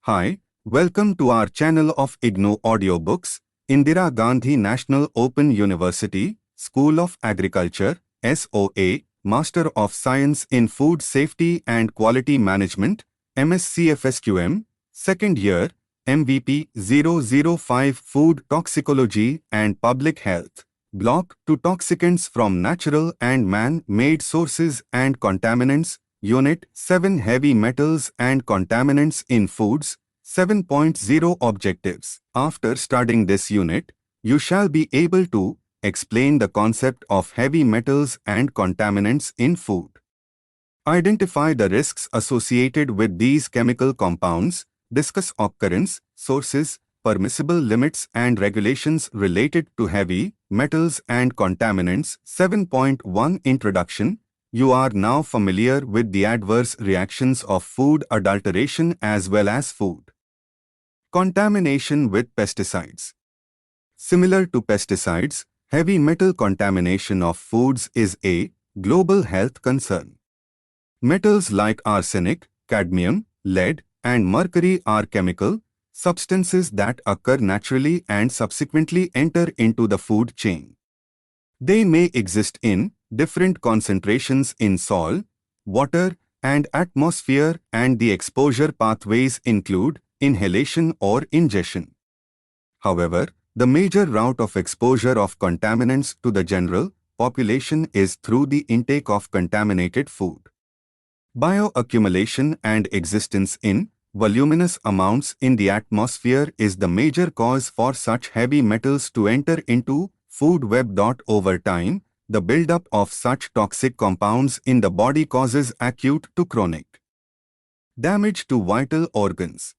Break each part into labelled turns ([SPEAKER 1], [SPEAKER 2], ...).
[SPEAKER 1] Hi, welcome to our channel of IGNOU Audiobooks, Indira Gandhi National Open University, School of Agriculture, SOA, Master of Science in Food Safety and Quality Management, MSCFSQM, Second Year, MVP 005 Food Toxicology and Public Health, Block-2 Toxicants from Natural and Man-Made Sources and Contaminants, Unit-7 Heavy Metals and Contaminants in Foods, 7.0 Objectives. After studying this unit, you shall be able to explain the concept of heavy metals and contaminants in food. Identify the risks associated with these chemical compounds, discuss occurrence, sources, permissible limits and regulations related to heavy metals and contaminants. 7.1 Introduction. You are now familiar with the adverse reactions of food adulteration as well as food contamination with pesticides. Similar to pesticides, heavy metal contamination of foods is a global health concern. Metals like arsenic, cadmium, lead, and mercury are chemical substances that occur naturally and subsequently enter into the food chain. They may exist in different concentrations in soil, water, and atmosphere, and the exposure pathways include inhalation or ingestion. However, the major route of exposure of contaminants to the general population is through the intake of contaminated food. Bioaccumulation and existence in voluminous amounts in the atmosphere is the major cause for such heavy metals to enter into food web. Over time, the buildup of such toxic compounds in the body causes acute to chronic damage to vital organs.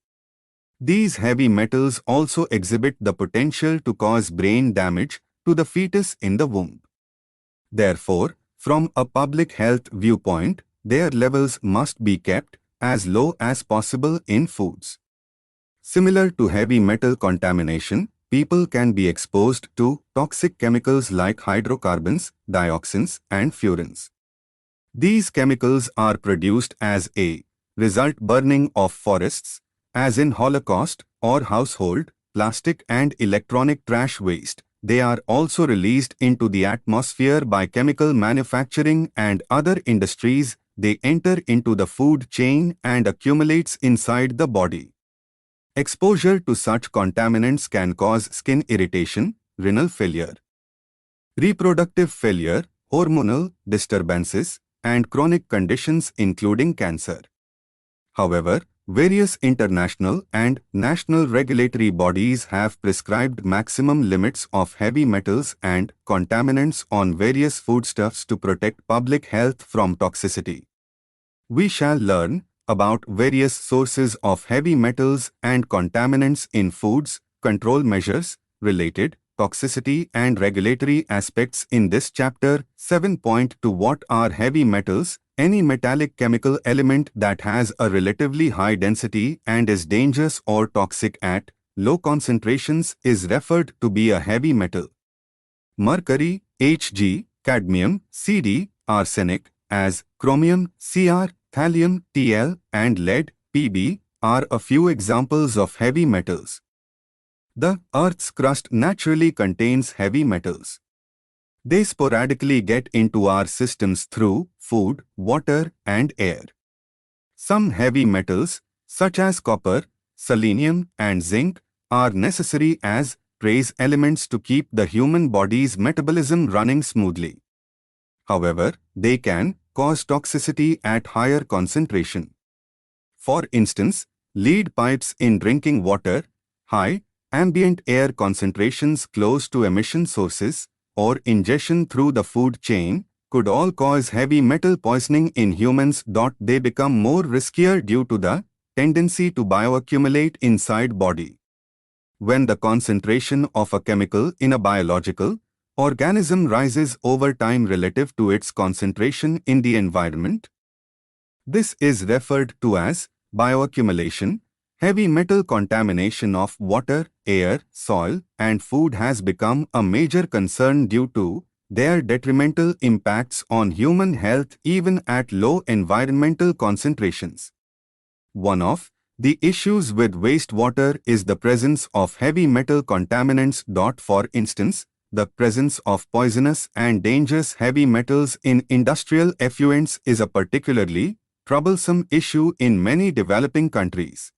[SPEAKER 1] These heavy metals also exhibit the potential to cause brain damage to the fetus in the womb. Therefore, from a public health viewpoint, their levels must be kept as low as possible in foods. Similar to heavy metal contamination, people can be exposed to toxic chemicals like hydrocarbons, dioxins, and furans. These chemicals are produced as a result burning of forests, as in Holocaust, or household, plastic and electronic trash waste. They are also released into the atmosphere by chemical manufacturing and other industries. They enter into the food chain and accumulates inside the body. Exposure to such contaminants can cause skin irritation, renal failure, reproductive failure, hormonal disturbances, and chronic conditions including cancer. However, various international and national regulatory bodies have prescribed maximum limits of heavy metals and contaminants on various foodstuffs to protect public health from toxicity. We shall learn about various sources of heavy metals and contaminants in foods, control measures, related toxicity and regulatory aspects in this chapter. 7.2 What are heavy metals? Any metallic chemical element that has a relatively high density and is dangerous or toxic at low concentrations is referred to be a heavy metal. Mercury, Hg, cadmium, Cd, arsenic, as chromium, Cr, thallium, Tl, and lead, Pb, are a few examples of heavy metals. The Earth's crust naturally contains heavy metals. They sporadically get into our systems through food, water, and air. Some heavy metals, such as copper, selenium, and zinc, are necessary as trace elements to keep the human body's metabolism running smoothly. However, they can cause toxicity at higher concentration. For instance, lead pipes in drinking water, high ambient air concentrations close to emission sources, or ingestion through the food chain could all cause heavy metal poisoning in humans. They become more riskier due to the tendency to bioaccumulate inside body. When the concentration of a chemical in a biological organism rises over time relative to its concentration in the environment, this is referred to as bioaccumulation. Heavy metal contamination of water, air, soil, and food has become a major concern due to their detrimental impacts on human health even at low environmental concentrations. One of The issues with wastewater is the presence of heavy metal contaminants. For instance, the presence of poisonous and dangerous heavy metals in industrial effluents is a particularly troublesome issue in many developing countries.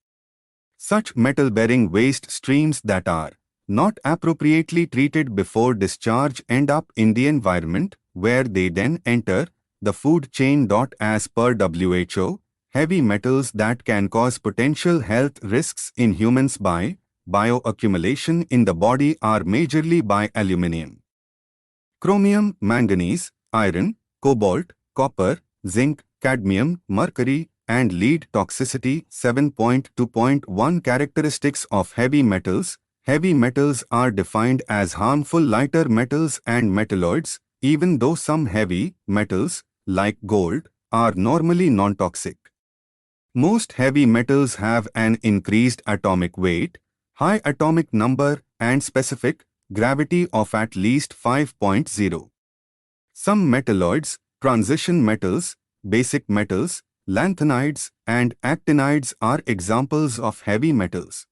[SPEAKER 1] Such metal-bearing waste streams that are not appropriately treated before discharge end up in the environment, where they then enter the food chain. As per WHO, heavy metals that can cause potential health risks in humans by bioaccumulation in the body are majorly by aluminium, chromium, manganese, iron, cobalt, copper, zinc, cadmium, mercury, and lead. Toxicity 7.2.1 Characteristics of heavy metals. Heavy metals are defined as harmful lighter metals and metalloids, even though some heavy metals, like gold, are normally non-toxic. Most heavy metals have an increased atomic weight, high atomic number, and specific gravity of at least 5.0. Some metalloids, transition metals, basic metals, lanthanides, and actinides are examples of heavy metals.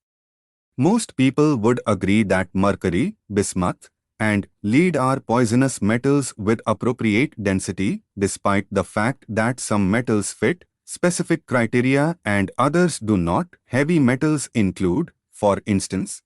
[SPEAKER 1] Most people would agree that mercury, bismuth, and lead are poisonous metals with appropriate density, despite the fact that some metals fit specific criteria and others do not. Heavy metals include, for instance,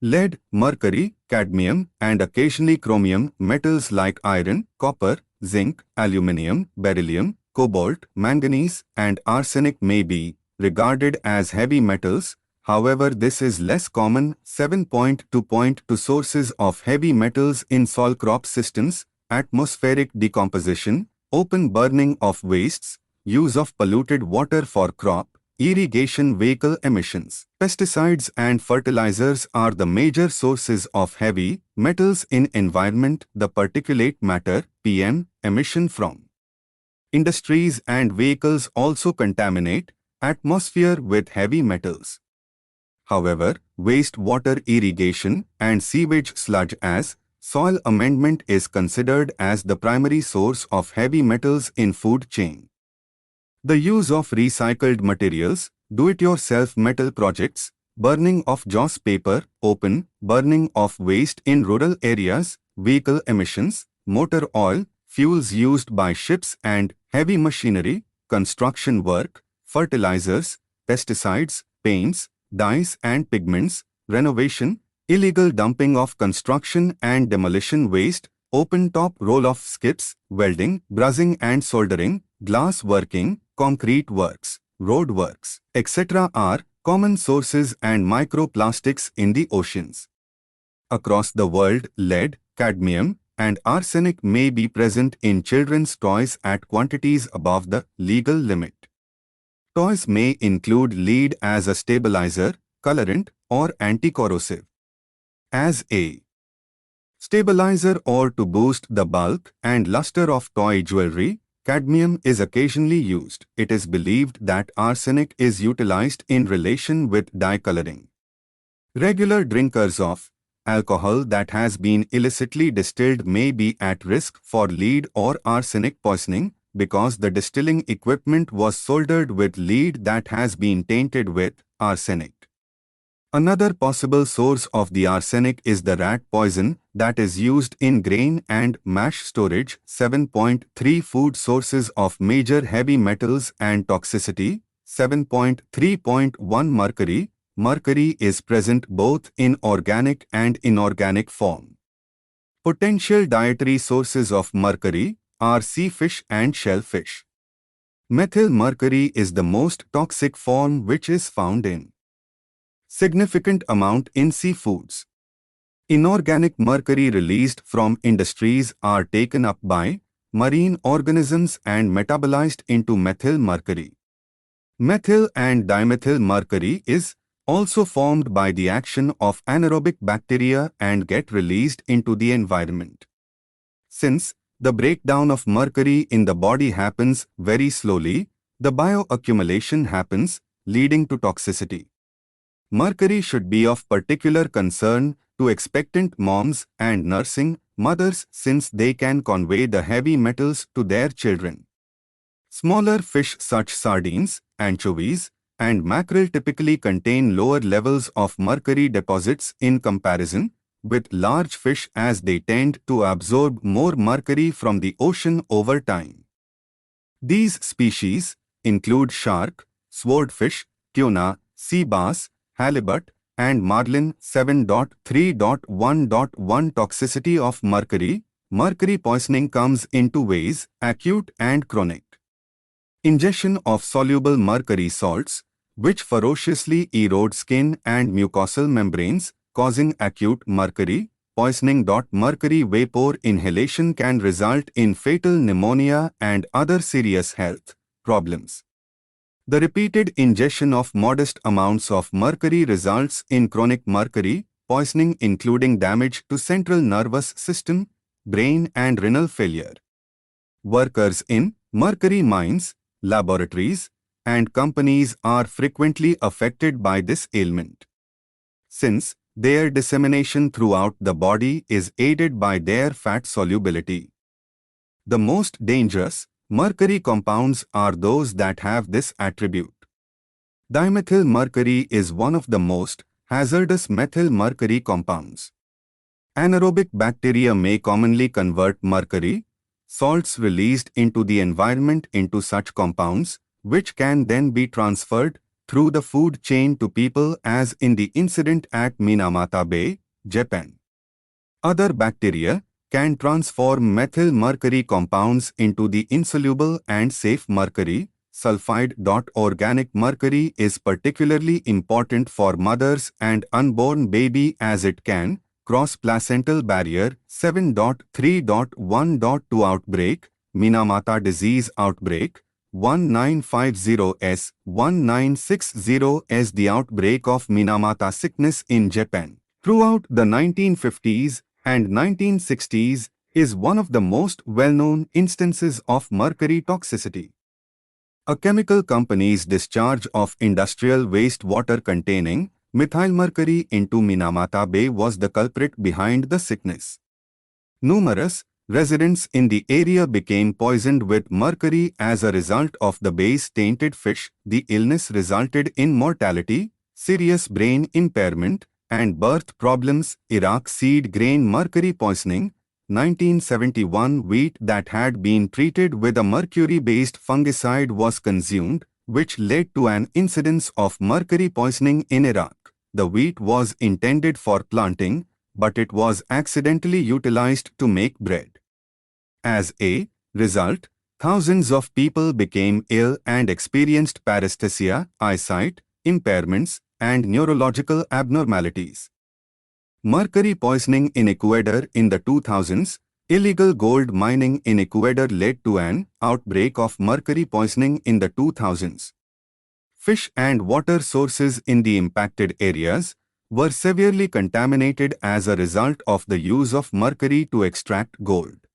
[SPEAKER 1] lead, mercury, cadmium, and occasionally chromium. Metals like iron, copper, zinc, aluminium, beryllium, cobalt, manganese, and arsenic may be regarded as heavy metals. However, this is less common. 7.2.2 Sources of heavy metals in soil crop systems: atmospheric decomposition, open burning of wastes, use of polluted water for crop irrigation, vehicle emissions. Pesticides and fertilizers are the major sources of heavy metals in environment. The particulate matter (PM) emission from industries and vehicles also contaminate atmosphere with heavy metals. However, wastewater irrigation and sewage sludge as soil amendment is considered as the primary source of heavy metals in food chain. The use of recycled materials, do-it-yourself metal projects, burning of joss paper, open burning of waste in rural areas, vehicle emissions, motor oil, fuels used by ships and heavy machinery, construction work, fertilizers, pesticides, paints, dyes and pigments, renovation, illegal dumping of construction and demolition waste, open-top roll-off skips, welding, brazing and soldering, glass working, concrete works, road works, etc. are common sources, and microplastics in the oceans. Across the world, lead, cadmium, and arsenic may be present in children's toys at quantities above the legal limit. Toys may include lead as a stabilizer, colorant, or anti-corrosive. As a stabilizer or to boost the bulk and luster of toy jewelry, cadmium is occasionally used. It is believed that arsenic is utilized in relation with dye coloring. Regular drinkers of alcohol that has been illicitly distilled may be at risk for lead or arsenic poisoning because the distilling equipment was soldered with lead that has been tainted with arsenic. Another possible source of the arsenic is the rat poison that is used in grain and mash storage. 7.3 Food sources of major heavy metals and toxicity. 7.3.1 Mercury. Mercury is present both in organic and inorganic form. Potential dietary sources of mercury are sea fish and shellfish. Methyl mercury is the most toxic form, which is found in significant amount in seafoods. Inorganic mercury released from industries are taken up by marine organisms and metabolized into methyl mercury. Methyl and dimethyl mercury is also formed by the action of anaerobic bacteria and get released into the environment. Since the breakdown of mercury in the body happens very slowly, the bioaccumulation happens, leading to toxicity. Mercury should be of particular concern to expectant moms and nursing mothers since they can convey the heavy metals to their children. Smaller fish such sardines, anchovies, and mackerel typically contain lower levels of mercury deposits in comparison with large fish, as they tend to absorb more mercury from the ocean over time. These species include shark, swordfish, tuna, sea bass, halibut, and marlin. 7.3.1.1 Toxicity of mercury. Mercury poisoning comes in two ways: acute and chronic. Ingestion of soluble mercury salts, which ferociously erode skin and mucosal membranes, causing acute mercury poisoning. Mercury vapor inhalation can result in fatal pneumonia and other serious health problems. The repeated ingestion of modest amounts of mercury results in chronic mercury poisoning, including damage to central nervous system, brain, and renal failure. Workers in mercury mines, laboratories, and companies are frequently affected by this ailment, since their dissemination throughout the body is aided by their fat solubility. The most dangerous mercury compounds are those that have this attribute. Dimethyl mercury is one of the most hazardous methyl mercury compounds. Anaerobic bacteria may commonly convert mercury salts released into the environment into such compounds, which can then be transferred through the food chain to people, as in the incident at Minamata Bay, Japan. Other bacteria can transform methyl mercury compounds into the insoluble and safe mercury sulfide. Organic mercury is particularly important for mothers and unborn baby, as it can cross placental barrier. 7.3.1.2 Outbreak. Minamata disease outbreak 1950s-1960s. The outbreak of Minamata sickness in Japan throughout the 1950s and 1960s is one of the most well-known instances of mercury toxicity. A chemical company's discharge of industrial wastewater containing methylmercury into Minamata Bay was the culprit behind the sickness. Numerous residents in the area became poisoned with mercury as a result of the bay's tainted fish. The illness resulted in mortality, serious brain impairment, and birth problems. Iraq seed grain mercury poisoning. 1971 wheat that had been treated with a mercury-based fungicide was consumed, which led to an incidence of mercury poisoning in Iraq. The wheat was intended for planting, but it was accidentally utilized to make bread. As a result, thousands of people became ill and experienced paresthesia, eyesight impairments, and neurological abnormalities. Mercury poisoning in Ecuador in the 2000s. Illegal gold mining in Ecuador led to an outbreak of mercury poisoning in the 2000s. Fish and water sources in the impacted areas were severely contaminated as a result of the use of mercury to extract gold.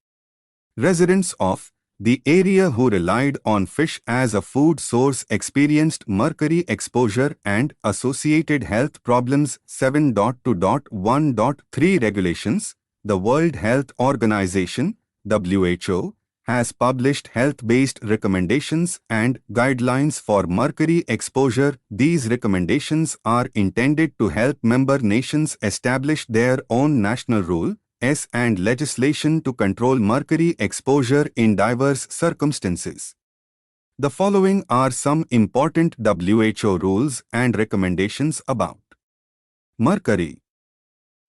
[SPEAKER 1] Residents of the area who relied on fish as a food source experienced mercury exposure and associated health problems. 7.2.1.3 Regulations. The World Health Organization, WHO, has published health-based recommendations and guidelines for mercury exposure. These recommendations are intended to help member nations establish their own national rules and legislation to control mercury exposure in diverse circumstances. The following are some important WHO rules and recommendations about mercury.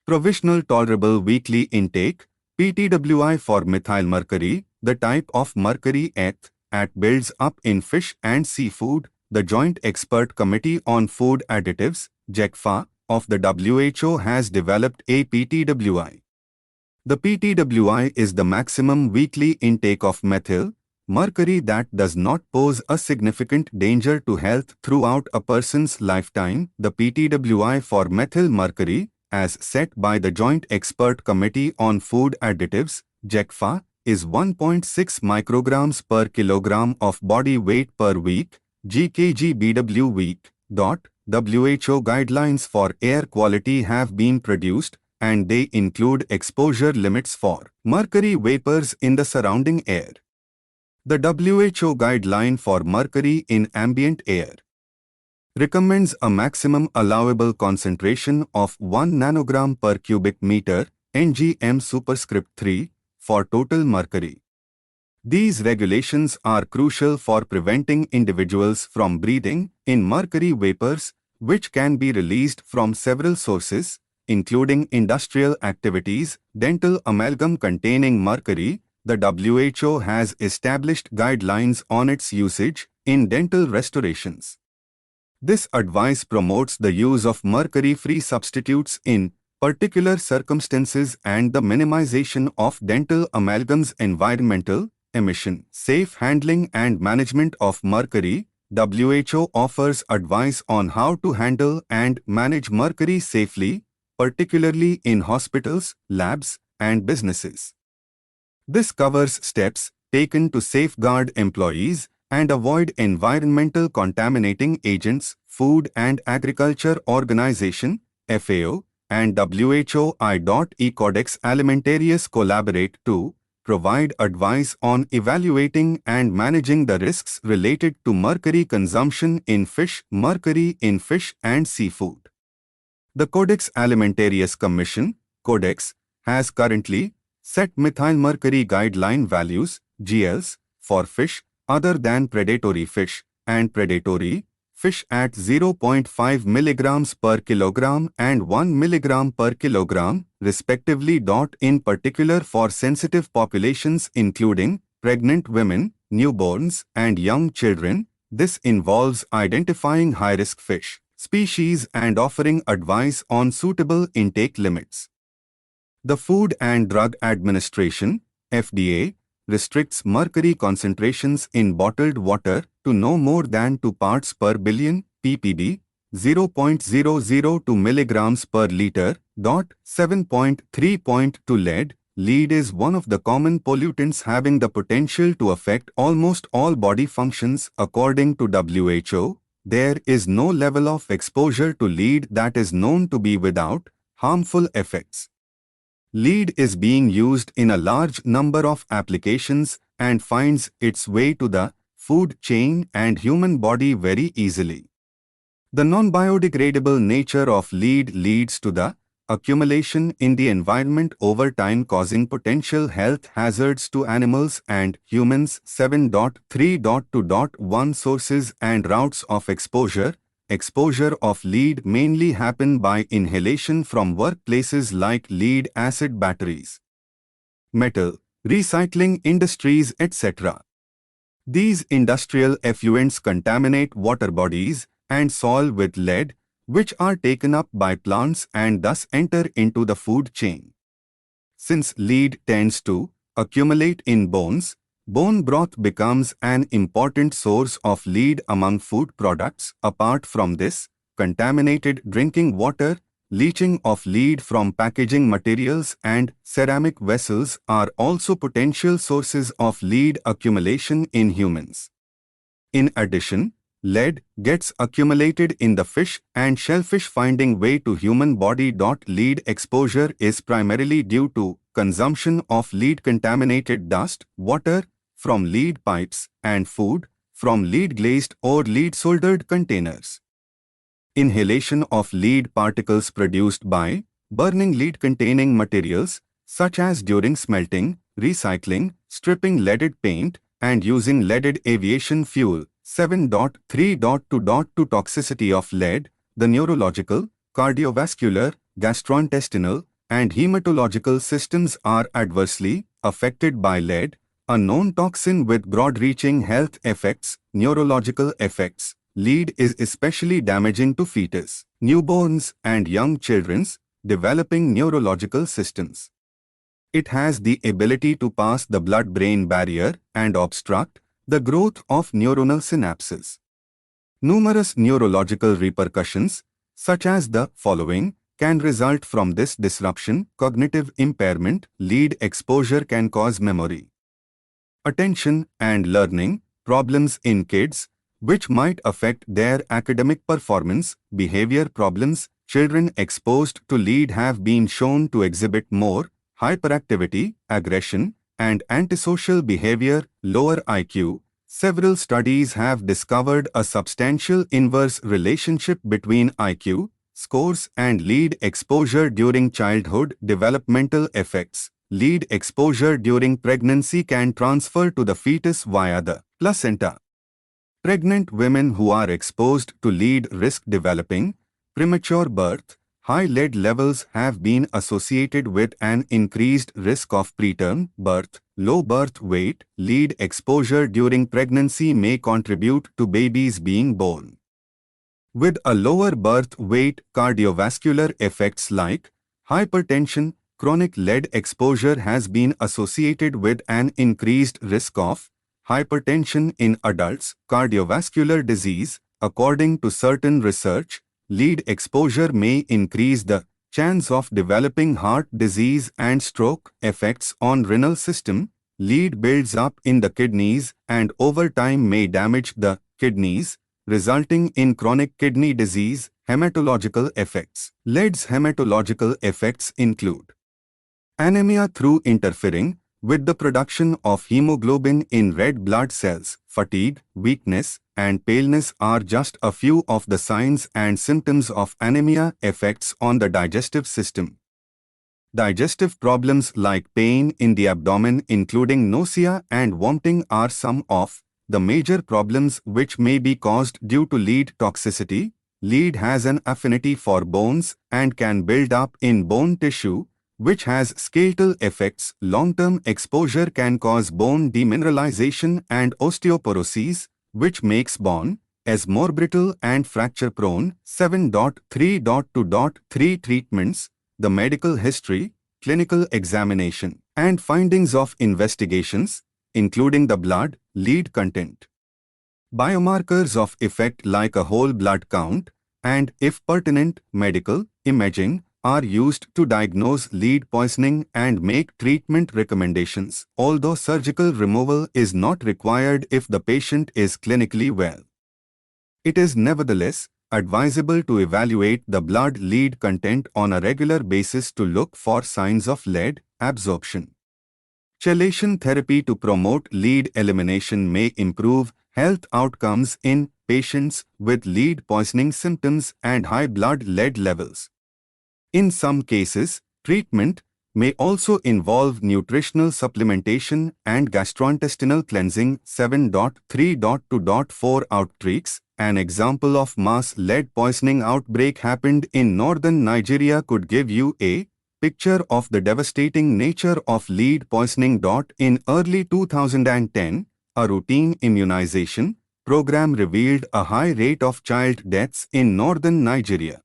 [SPEAKER 1] Provisional Tolerable Weekly Intake, PTWI for methylmercury, the type of mercury that builds up in fish and seafood. The Joint Expert Committee on Food Additives, JECFA, of the WHO has developed a PTWI. The PTWI is the maximum weekly intake of methyl mercury that does not pose a significant danger to health throughout a person's lifetime. The PTWI for methyl mercury, as set by the Joint Expert Committee on Food Additives, JECFA, is 1.6 micrograms per kilogram of body weight per week, (gkg/BW week). WHO guidelines for air quality have been produced, and they include exposure limits for mercury vapors in the surrounding air. The WHO guideline for mercury in ambient air. recommends a maximum allowable concentration of 1 nanogram per cubic meter (ngm superscript 3) for total mercury. These regulations are crucial for preventing individuals from breathing in mercury vapors, which can be released from several sources, including industrial activities. Dental amalgam containing mercury. The WHO has established guidelines on its usage in dental restorations. This advice promotes the use of mercury-free substitutes in particular circumstances and the minimization of dental amalgam's environmental emission. Safe handling and management of mercury. WHO offers advice on how to handle and manage mercury safely, particularly in hospitals, labs, and businesses. This covers steps taken to safeguard employees and avoid environmental contaminating agents. Food and Agriculture Organization (FAO) and WHO I.E. Codex Alimentarius collaborate to provide advice on evaluating and managing the risks related to mercury consumption in fish, mercury in fish and seafood. The Codex Alimentarius Commission (Codex) has currently set methylmercury guideline values (GLs) for fish other than predatory fish and predatory fish at 0.5 mg per kilogram and 1 mg per kilogram, respectively. In particular for sensitive populations including pregnant women, newborns, and young children, this involves identifying high-risk fish species and offering advice on suitable intake limits. The Food and Drug Administration (FDA) restricts mercury concentrations in bottled water to no more than 2 parts per billion ppb, 0.002 milligrams per liter. 7.3.2 Lead. Lead is one of the common pollutants having the potential to affect almost all body functions. According to WHO, there is no level of exposure to lead that is known to be without harmful effects. Lead is being used in a large number of applications and finds its way to the food chain and human body very easily. The non-biodegradable nature of lead leads to the accumulation in the environment over time, causing potential health hazards to animals and humans. 7.3.2.1 Sources and routes of exposure. Exposure of lead mainly happen by inhalation from workplaces like lead acid batteries, metal, recycling industries, etc. These industrial effluents contaminate water bodies and soil with lead, which are taken up by plants and thus enter into the food chain. Since lead tends to accumulate in bones, bone broth becomes an important source of lead among food products. Apart from this, contaminated drinking water, leaching of lead from packaging materials and ceramic vessels are also potential sources of lead accumulation in humans. In addition, lead gets accumulated in the fish and shellfish finding way to human body. Lead exposure is primarily due to consumption of lead-contaminated dust, water from lead pipes, and food from lead-glazed or lead-soldered containers. Inhalation of lead particles produced by burning lead-containing materials, such as during smelting, recycling, stripping leaded paint, and using leaded aviation fuel. 7.3.2.2 Toxicity of lead. The neurological, cardiovascular, gastrointestinal, and hematological systems are adversely affected by lead, a known toxin with broad-reaching health effects. Neurological effects. Lead is especially damaging to fetus, newborns, and young children's developing neurological systems. It has the ability to pass the blood-brain barrier and obstruct the growth of neuronal synapses. Numerous neurological repercussions, such as the following, can result from this disruption. Cognitive impairment. Lead exposure can cause memory, attention, and learning problems in kids, which might affect their academic performance. Behavior problems. Children exposed to lead have been shown to exhibit more hyperactivity, aggression, and antisocial behavior. Lower IQ. Several studies have discovered a substantial inverse relationship between IQ scores and lead exposure during childhood. Developmental effects. Lead exposure during pregnancy can transfer to the fetus via the placenta. Pregnant women who are exposed to lead risk developing premature birth. High lead levels have been associated with an increased risk of preterm birth. Low birth weight. Lead exposure during pregnancy may contribute to babies being born with a lower birth weight. Cardiovascular effects like hypertension. Chronic lead exposure has been associated with an increased risk of hypertension in adults. Cardiovascular disease. According to certain research, lead exposure may increase the chance of developing heart disease and stroke. Effects on renal system. Lead builds up in the kidneys and over time may damage the kidneys, resulting in chronic kidney disease. Hematological effects. Lead's hematological effects include anemia through interfering with the production of hemoglobin in red blood cells. Fatigue, weakness, and paleness are just a few of the signs and symptoms of anemia. Effects on the digestive system. Digestive problems like pain in the abdomen, including nausea and vomiting, are some of the major problems which may be caused due to lead toxicity. Lead has an affinity for bones and can build up in bone tissue, which has skeletal effects. Long-term exposure can cause bone demineralization and osteoporosis, which makes bone as more brittle and fracture-prone. 7.3.2.3 Treatments. The medical history, clinical examination, and findings of investigations, including the blood lead content. Biomarkers of effect like a whole blood count, and, if pertinent, medical imaging are used to diagnose lead poisoning and make treatment recommendations, although surgical removal is not required if the patient is clinically well. It is nevertheless advisable to evaluate the blood lead content on a regular basis to look for signs of lead absorption. Chelation therapy to promote lead elimination may improve health outcomes in patients with lead poisoning symptoms and high blood lead levels. In some cases, treatment may also involve nutritional supplementation and gastrointestinal cleansing. 7.3.2.4 Outbreaks. An example of mass lead poisoning outbreak happened in northern Nigeria could give you a picture of the devastating nature of lead poisoning. In early 2010, a routine immunization program revealed a high rate of child deaths in northern Nigeria.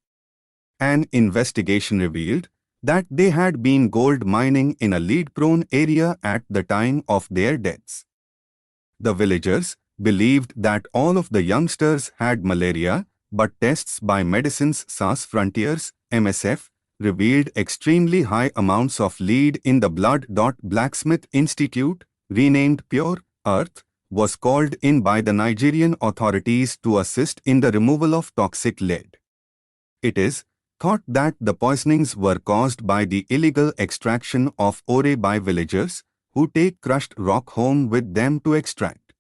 [SPEAKER 1] An investigation revealed that they had been gold mining in a lead-prone area at the time of their deaths. The villagers believed that all of the youngsters had malaria, but tests by Medicines Sans Frontiers (MSF) revealed extremely high amounts of lead in the blood. Blacksmith Institute, renamed Pure Earth, was called in by the Nigerian authorities to assist in the removal of toxic lead. It is thought that the poisonings were caused by the illegal extraction of ore by villagers who take crushed rock home with them to extract.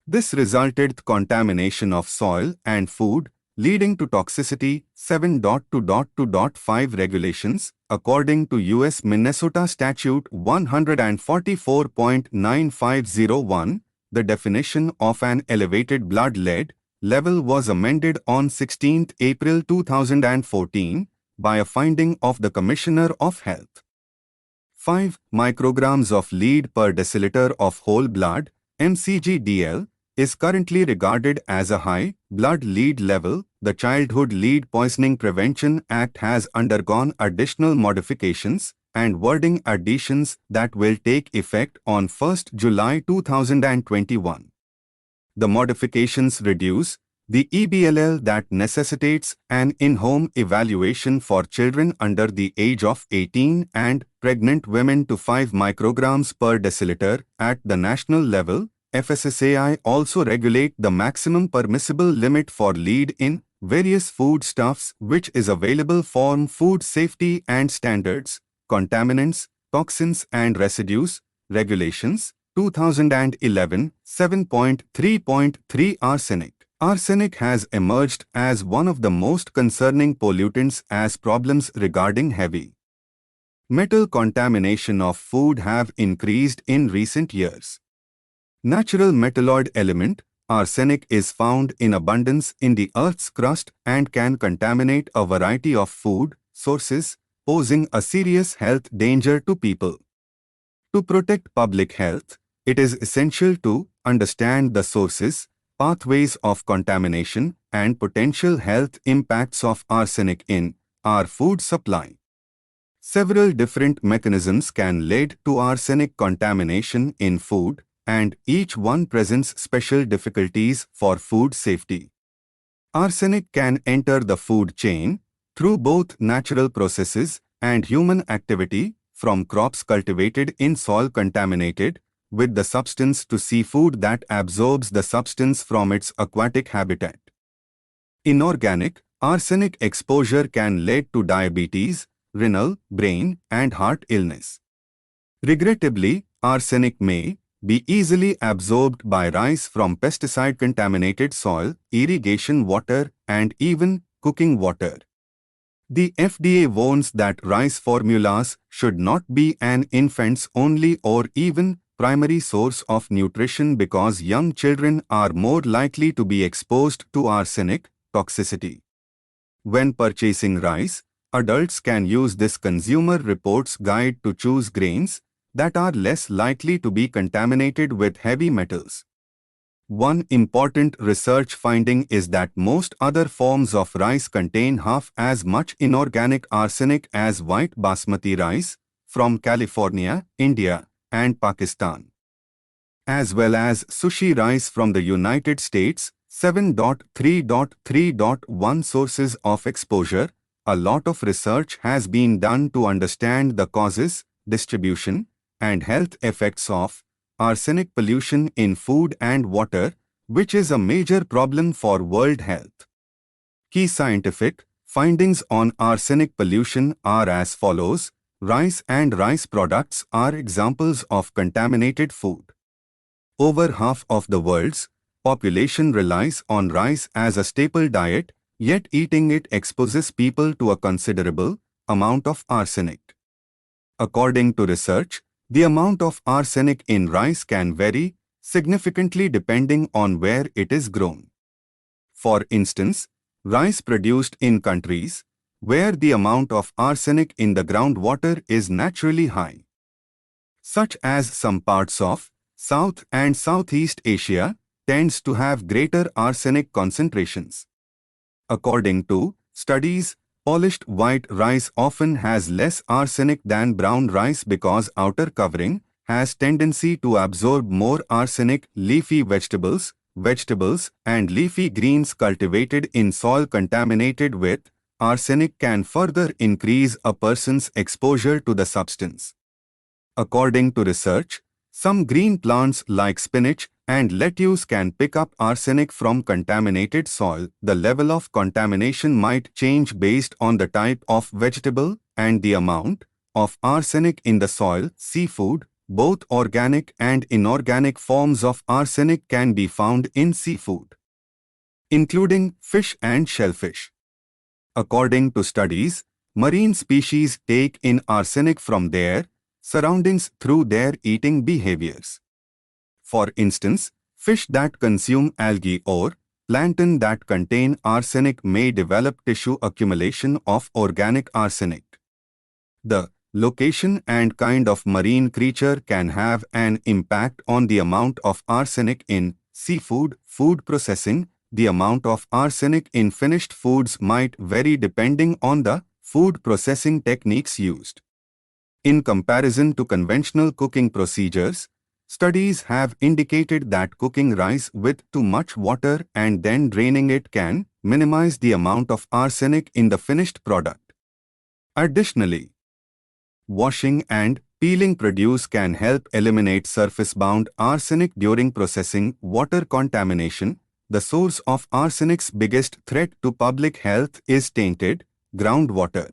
[SPEAKER 1] This resulted contamination of soil and food, leading to toxicity. 7.2.2.5 Regulations. According to U.S. Minnesota Statute 144.9501, the definition of an elevated blood lead level was amended on 16 April 2014 by a finding of the Commissioner of Health. 5 micrograms of lead per deciliter of whole blood, mcg/dl, is currently regarded as a high blood lead level. The Childhood Lead Poisoning Prevention Act has undergone additional modifications and wording additions that will take effect on 1 July 2021. The modifications reduce the EBLL that necessitates an in-home evaluation for children under the age of 18 and pregnant women to 5 micrograms per deciliter at the national level. FSSAI also regulate the maximum permissible limit for lead in various foodstuffs, which is available from Food Safety and Standards, Contaminants, Toxins and Residues, Regulations, 2011 7.3.3 Arsenic. Arsenic has emerged as one of the most concerning pollutants as problems regarding heavy metal contamination of food have increased in recent years. Natural metalloid element, arsenic is found in abundance in the Earth's crust and can contaminate a variety of food sources, posing a serious health danger to people. To protect public health, it is essential to understand the sources, pathways of contamination, and potential health impacts of arsenic in our food supply. Several different mechanisms can lead to arsenic contamination in food, and each one presents special difficulties for food safety. Arsenic can enter the food chain through both natural processes and human activity, from crops cultivated in soil contaminated with the substance to seafood that absorbs the substance from its aquatic habitat. Inorganic, arsenic exposure can lead to diabetes, renal, brain, and heart illness. Regrettably, arsenic may be easily absorbed by rice from pesticide-contaminated soil, irrigation water, and even cooking water. The FDA warns that rice formulas should not be an infant's only or even primary source of nutrition because young children are more likely to be exposed to arsenic toxicity. When purchasing rice, adults can use this Consumer Reports Guide to choose grains that are less likely to be contaminated with heavy metals. One important research finding is that most other forms of rice contain half as much inorganic arsenic as white basmati rice from California, India, and Pakistan, as well as sushi rice from the United States. 7.3.3.1 Sources of exposure. A lot of research has been done to understand the causes, distribution, and health effects of arsenic pollution in food and water, which is a major problem for world health. Key scientific findings on arsenic pollution are as follows. Rice and rice products are examples of contaminated food. Over half of the world's population relies on rice as a staple diet, yet eating it exposes people to a considerable amount of arsenic. According to research, the amount of arsenic in rice can vary significantly depending on where it is grown. For instance, rice produced in countries where the amount of arsenic in the groundwater is naturally high, such as some parts of South and Southeast Asia, tends to have greater arsenic concentrations. According to studies, polished white rice often has less arsenic than brown rice because outer covering has tendency to absorb more arsenic. Leafy vegetables and leafy greens cultivated in soil contaminated with arsenic can further increase a person's exposure to the substance. According to research, some green plants like spinach and lettuce can pick up arsenic from contaminated soil. The level of contamination might change based on the type of vegetable and the amount of arsenic in the soil. Seafood, both organic and inorganic forms of arsenic can be found in seafood, including fish and shellfish. According to studies, marine species take in arsenic from their surroundings through their eating behaviors. For instance, fish that consume algae or plankton that contain arsenic may develop tissue accumulation of organic arsenic. The location and kind of marine creature can have an impact on the amount of arsenic in seafood. Food processing. The amount of arsenic in finished foods might vary depending on the food processing techniques used. In comparison to conventional cooking procedures, studies have indicated that cooking rice with too much water and then draining it can minimize the amount of arsenic in the finished product. Additionally, washing and peeling produce can help eliminate surface-bound arsenic during processing. Water contamination. The source of arsenic's biggest threat to public health is tainted groundwater.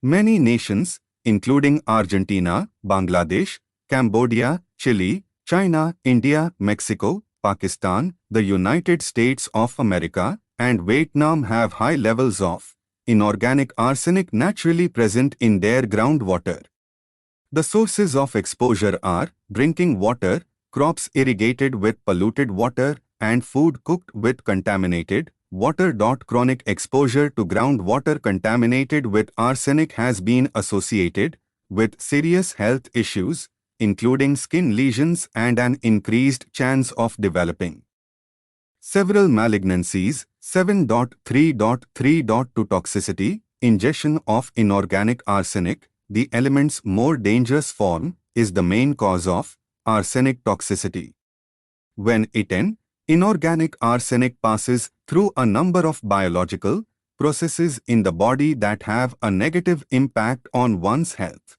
[SPEAKER 1] Many nations, including Argentina, Bangladesh, Cambodia, Chile, China, India, Mexico, Pakistan, the United States of America, and Vietnam have high levels of inorganic arsenic naturally present in their groundwater. The sources of exposure are drinking water, crops irrigated with polluted water, and food cooked with contaminated water. Chronic exposure to groundwater contaminated with arsenic has been associated with serious health issues, including skin lesions and an increased chance of developing several malignancies. 7.3.3.2 Toxicity, ingestion of inorganic arsenic, the element's more dangerous form, is the main cause of arsenic toxicity. When eaten, inorganic arsenic passes through a number of biological processes in the body that have a negative impact on one's health.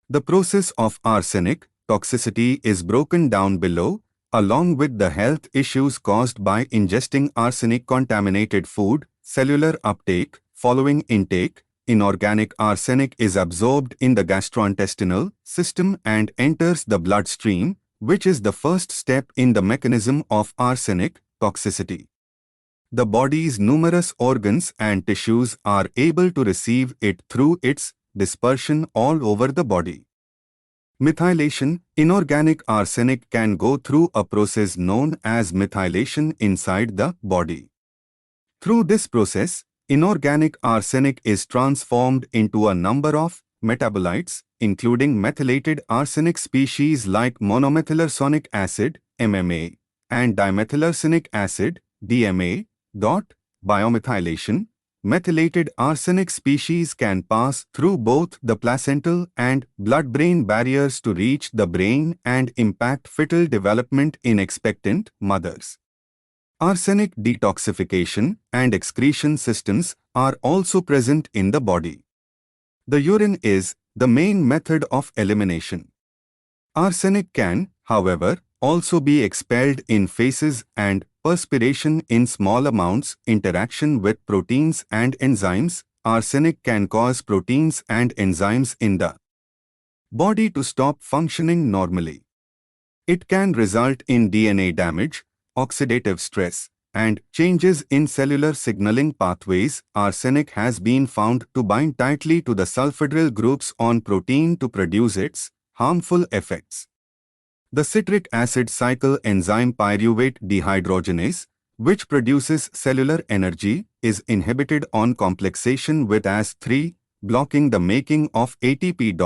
[SPEAKER 1] The process of arsenic toxicity is broken down below, along with the health issues caused by ingesting arsenic-contaminated food. Cellular uptake. Following intake, inorganic arsenic is absorbed in the gastrointestinal system and enters the bloodstream, which is the first step in the mechanism of arsenic toxicity. The body's numerous organs and tissues are able to receive it through its dispersion all over the body. Methylation. Inorganic arsenic can go through a process known as methylation inside the body. Through this process, inorganic arsenic is transformed into a number of metabolites, including methylated arsenic species like monomethylarsenic acid, MMA, and dimethylarsenic acid, DMA. Biomethylation. Methylated arsenic species can pass through both the placental and blood-brain barriers to reach the brain and impact fetal development in expectant mothers. Arsenic detoxification and excretion systems are also present in the body. The urine is the main method of elimination. Arsenic can, however, also be expelled in feces and perspiration in small amounts. Interaction with proteins and enzymes. Arsenic can cause proteins and enzymes in the body to stop functioning normally. It can result in DNA damage, oxidative stress, and changes in cellular signaling pathways. Arsenic has been found to bind tightly to the sulfhydryl groups on protein to produce its harmful effects. The citric acid cycle enzyme pyruvate dehydrogenase, which produces cellular energy, is inhibited on complexation with As3, blocking the making of ATP.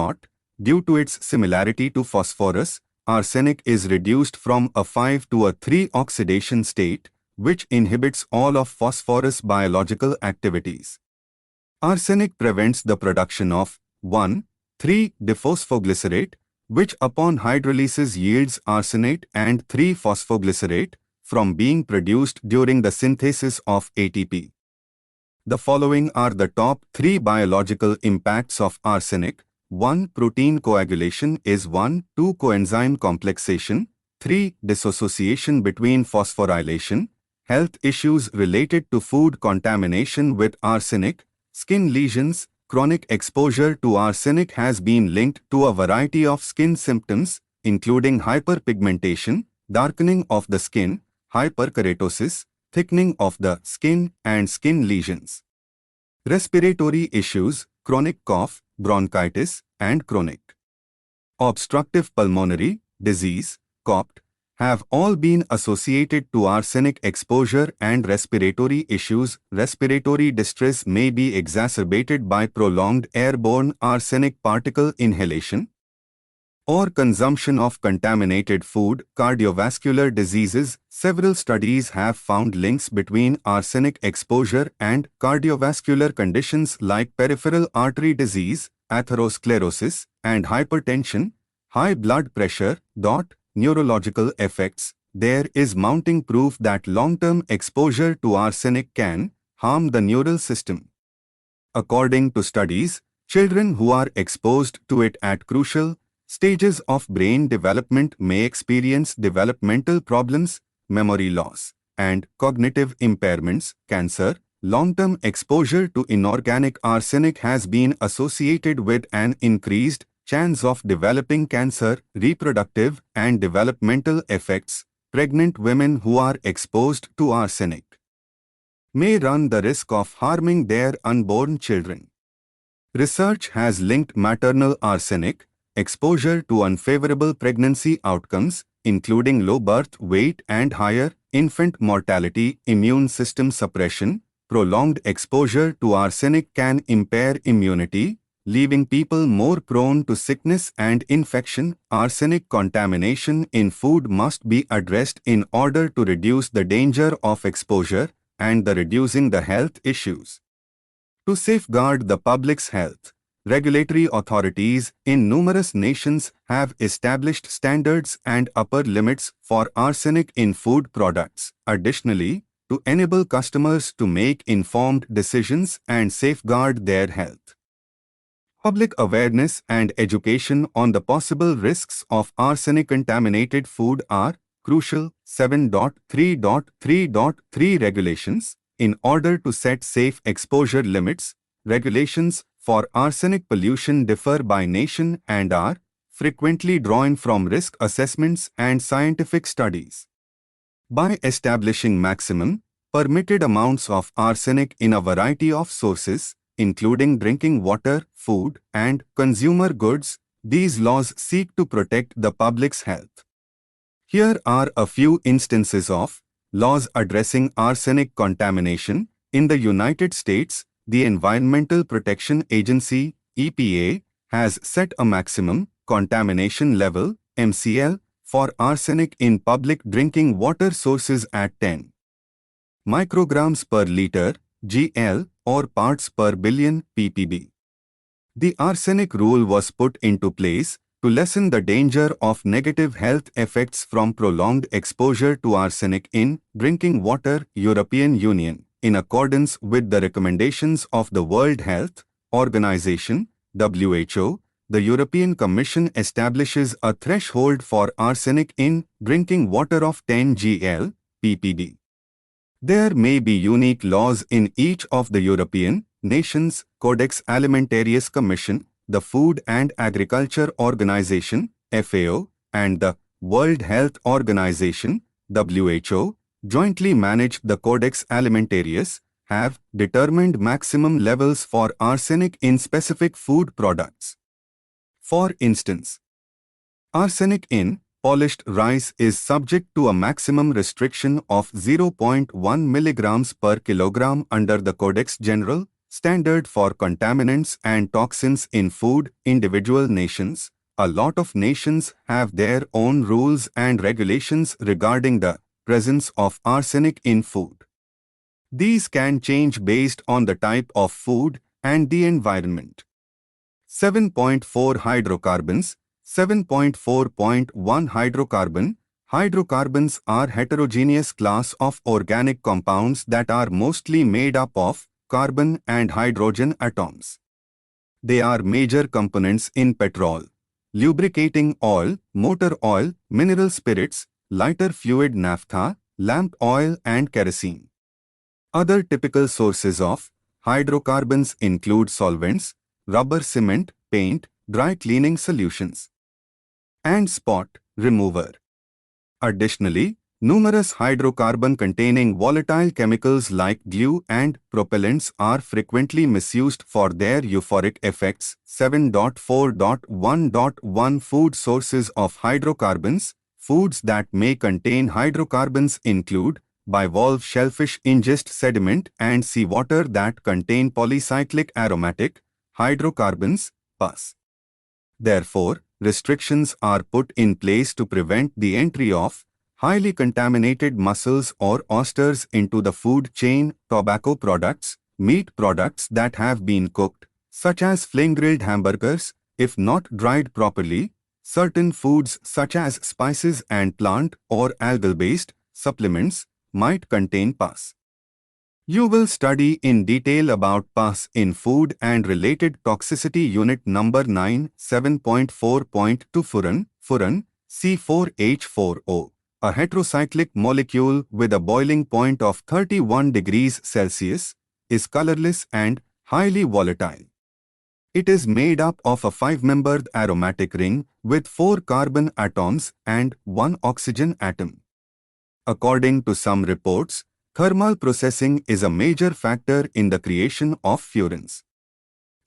[SPEAKER 1] Due to its similarity to phosphorus, arsenic is reduced from a 5 to a 3 oxidation state, which inhibits all of phosphorus biological activities. Arsenic prevents the production of 1,3-dephosphoglycerate, which upon hydrolysis yields arsenate and 3-phosphoglycerate, from being produced during the synthesis of ATP. The following are the top 3 biological impacts of arsenic. 1. Protein coagulation is 1. 2. Coenzyme complexation. 3. Dissociation between phosphorylation. Health issues related to food contamination with arsenic. Skin lesions. Chronic exposure to arsenic has been linked to a variety of skin symptoms, including hyperpigmentation, darkening of the skin, hyperkeratosis, thickening of the skin, and skin lesions. Respiratory issues, chronic cough, bronchitis, and chronic obstructive pulmonary disease, COPD, have all been associated to arsenic exposure, and respiratory issues. Respiratory distress may be exacerbated by prolonged airborne arsenic particle inhalation or consumption of contaminated food. Cardiovascular diseases. Several studies have found links between arsenic exposure and cardiovascular conditions like peripheral artery disease, atherosclerosis, and hypertension. High blood pressure. Neurological effects. There is mounting proof that long-term exposure to arsenic can harm the neural system. According to studies, children who are exposed to it at crucial stages of brain development may experience developmental problems, memory loss, and cognitive impairments. Cancer. Long-term exposure to inorganic arsenic has been associated with an increased chance of developing cancer, reproductive and developmental effects. Pregnant women who are exposed to arsenic may run the risk of harming their unborn children. Research has linked maternal arsenic exposure to unfavorable pregnancy outcomes, including low birth weight and higher infant mortality. Immune system suppression. Prolonged exposure to arsenic can impair immunity, leaving people more prone to sickness and infection. Arsenic contamination in food must be addressed in order to reduce the danger of exposure and reducing the health issues. To safeguard the public's health, regulatory authorities in numerous nations have established standards and upper limits for arsenic in food products. Additionally, to enable customers to make informed decisions and safeguard their health, public awareness and education on the possible risks of arsenic-contaminated food are crucial. 7.3.3.3 Regulations. In order to set safe exposure limits, regulations for arsenic pollution differ by nation and are frequently drawn from risk assessments and scientific studies. By establishing maximum permitted amounts of arsenic in a variety of sources, including drinking water, food, and consumer goods, these laws seek to protect the public's health. Here are a few instances of laws addressing arsenic contamination. In the United States, the Environmental Protection Agency, EPA, has set a maximum contamination level, MCL, for arsenic in public drinking water sources at 10 micrograms per liter, GL, or parts per billion, ppb. The arsenic rule was put into place to lessen the danger of negative health effects from prolonged exposure to arsenic in drinking water. European Union, in accordance with the recommendations of the World Health Organization, WHO, the European Commission establishes a threshold for arsenic in drinking water of 10 gl, ppd. There may be unique laws in each of the European nations. Codex Alimentarius Commission, the Food and Agriculture Organization, FAO, and the World Health Organization, WHO, jointly manage the Codex Alimentarius, have determined maximum levels for arsenic in specific food products. For instance, arsenic in polished rice is subject to a maximum restriction of 0.1 milligrams per kilogram under the Codex General, standard for contaminants and toxins in food. Individual nations. A lot of nations have their own rules and regulations regarding the presence of arsenic in food. These can change based on the type of food and the environment. 7.4 Hydrocarbons. 7.4.1 Hydrocarbon. Hydrocarbons are heterogeneous class of organic compounds that are mostly made up of carbon and hydrogen atoms. They are major components in petrol, lubricating oil, motor oil, mineral spirits, lighter fluid naphtha, lamp oil and kerosene. Other typical sources of hydrocarbons include solvents, rubber cement, paint, dry cleaning solutions, and spot remover. Additionally, numerous hydrocarbon-containing volatile chemicals like glue and propellants are frequently misused for their euphoric effects. 7.4.1.1 Food sources of hydrocarbons. Foods that may contain hydrocarbons include bivalve shellfish ingest sediment and seawater that contain polycyclic aromatic hydrocarbons, PAS. Therefore, restrictions are put in place to prevent the entry of highly contaminated mussels or oysters into the food chain. Tobacco products, meat products that have been cooked, such as flame-grilled hamburgers, if not dried properly. Certain foods such as spices and plant or algal-based supplements might contain PAS. You will study in detail about PAS in Food and Related Toxicity Unit Number 9, 7.4.2 Furan, C4H4O, a heterocyclic molecule with a boiling point of 31 degrees Celsius, is colorless and highly volatile. It is made up of a 5-membered aromatic ring with 4 carbon atoms and 1 oxygen atom. According to some reports, thermal processing is a major factor in the creation of furans.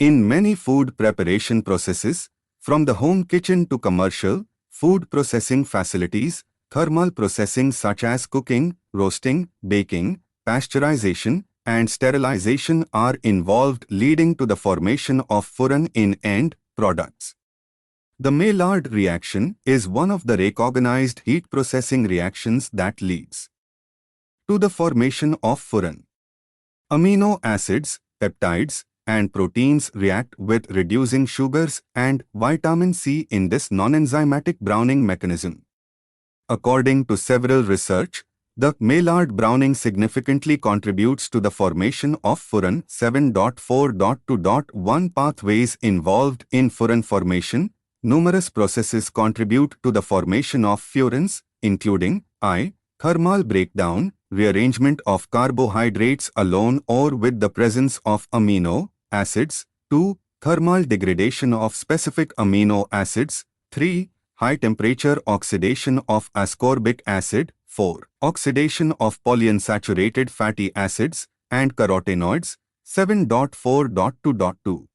[SPEAKER 1] In many food preparation processes, from the home kitchen to commercial food processing facilities, thermal processing such as cooking, roasting, baking, pasteurization, and sterilization are involved, leading to the formation of furan in end products. The Maillard reaction is one of the recognized heat processing reactions that leads to the formation of furan. Amino acids, peptides, and proteins react with reducing sugars and vitamin C in this non-enzymatic browning mechanism. According to several research, the Maillard browning significantly contributes to the formation of furan 7.4.2.1 pathways involved in furan formation. Numerous processes contribute to the formation of furans, including I. Thermal breakdown, rearrangement of carbohydrates alone or with the presence of amino acids. 2. Thermal degradation of specific amino acids. 3. High temperature oxidation of ascorbic acid. 4. Oxidation of polyunsaturated fatty acids and carotenoids. 7.4.2.2.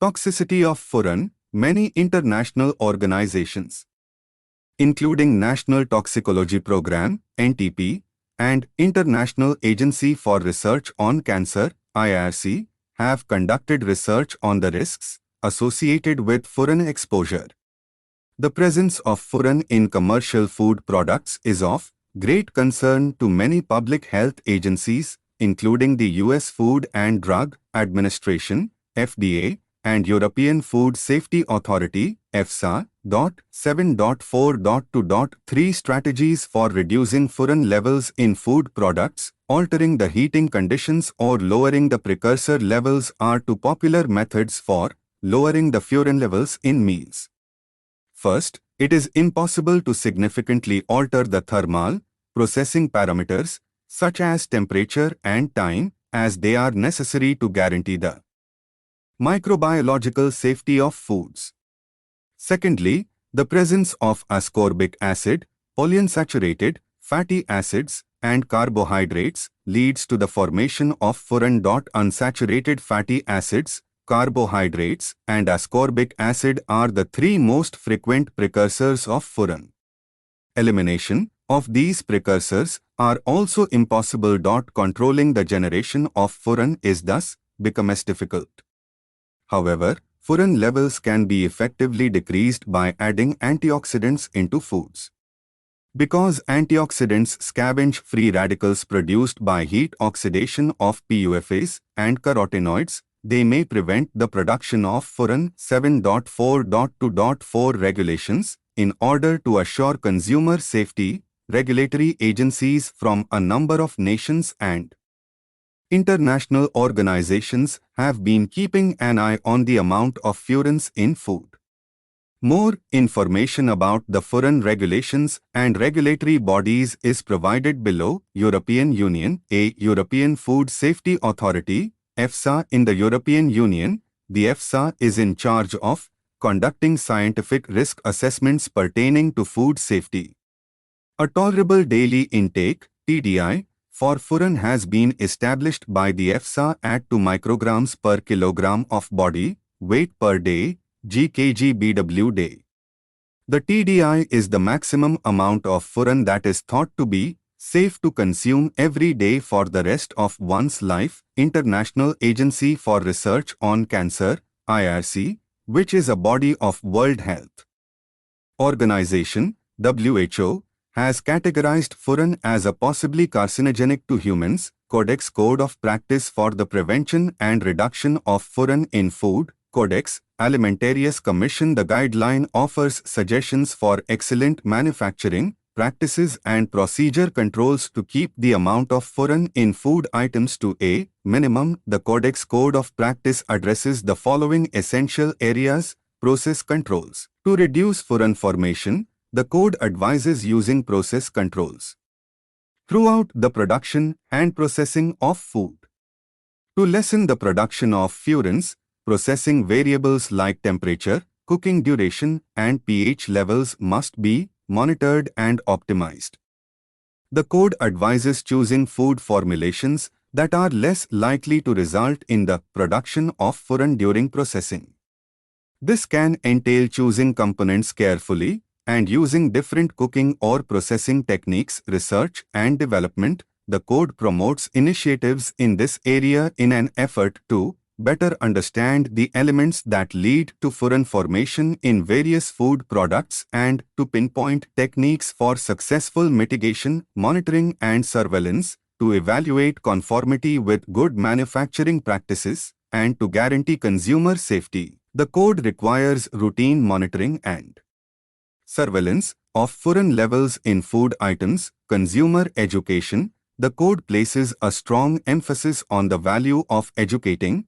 [SPEAKER 1] Toxicity of furan. Many international organizations, including National Toxicology Program, NTP, and International Agency for Research on Cancer, IRC, have conducted research on the risks associated with furan exposure. The presence of furan in commercial food products is of great concern to many public health agencies, including the U.S. Food and Drug Administration, FDA, and European Food Safety Authority, EFSA. 7.4.2.3 Strategies for reducing furan levels in food products, altering the heating conditions or lowering the precursor levels are two popular methods for lowering the furan levels in meals. First, it is impossible to significantly alter the thermal processing parameters, such as temperature and time, as they are necessary to guarantee the microbiological safety of foods. Secondly, the presence of ascorbic acid, polyunsaturated fatty acids, and carbohydrates leads to the formation of furan. Unsaturated fatty acids, carbohydrates, and ascorbic acid are the 3 most frequent precursors of furan. Elimination of these precursors are also impossible. Controlling the generation of furan is thus becomes difficult. However, furan levels can be effectively decreased by adding antioxidants into foods. Because antioxidants scavenge free radicals produced by heat oxidation of PUFAs and carotenoids, they may prevent the production of furan. 7.4.2.4 Regulations. In order to assure consumer safety, regulatory agencies from a number of nations and international organizations have been keeping an eye on the amount of furans in food. More information about the furan regulations and regulatory bodies is provided below. European Union, a European Food Safety Authority, EFSA. In the European Union, the EFSA is in charge of conducting scientific risk assessments pertaining to food safety. A tolerable daily intake, TDI, for furan has been established by the EFSA at 2 micrograms per kilogram of body weight per day, (gkg/bw day). The TDI is the maximum amount of furan that is thought to be safe to consume every day for the rest of one's life. International Agency for Research on Cancer, IRC, which is a body of World Health Organization, WHO, has categorized furan as a possibly carcinogenic to humans. Codex Code of Practice for the Prevention and Reduction of Furan in Food, Codex Alimentarius Commission. The guideline offers suggestions for excellent manufacturing practices and procedure controls to keep the amount of furan in food items to a minimum. The Codex Code of Practice addresses the following essential areas: process controls. To reduce furan formation, the code advises using process controls throughout the production and processing of food. To lessen the production of furans, Processing variables like temperature, cooking duration, and pH levels must be monitored and optimized. The code advises choosing food formulations that are less likely to result in the production of furan during processing. This can entail choosing components carefully and using different cooking or processing techniques. Research and development. The code promotes initiatives in this area in an effort to better understand the elements that lead to furan formation in various food products and to pinpoint techniques for successful mitigation, monitoring and surveillance, to evaluate conformity with good manufacturing practices, and to guarantee consumer safety. The code requires routine monitoring and surveillance of furan levels in food items. Consumer education. The code places a strong emphasis on the value of educating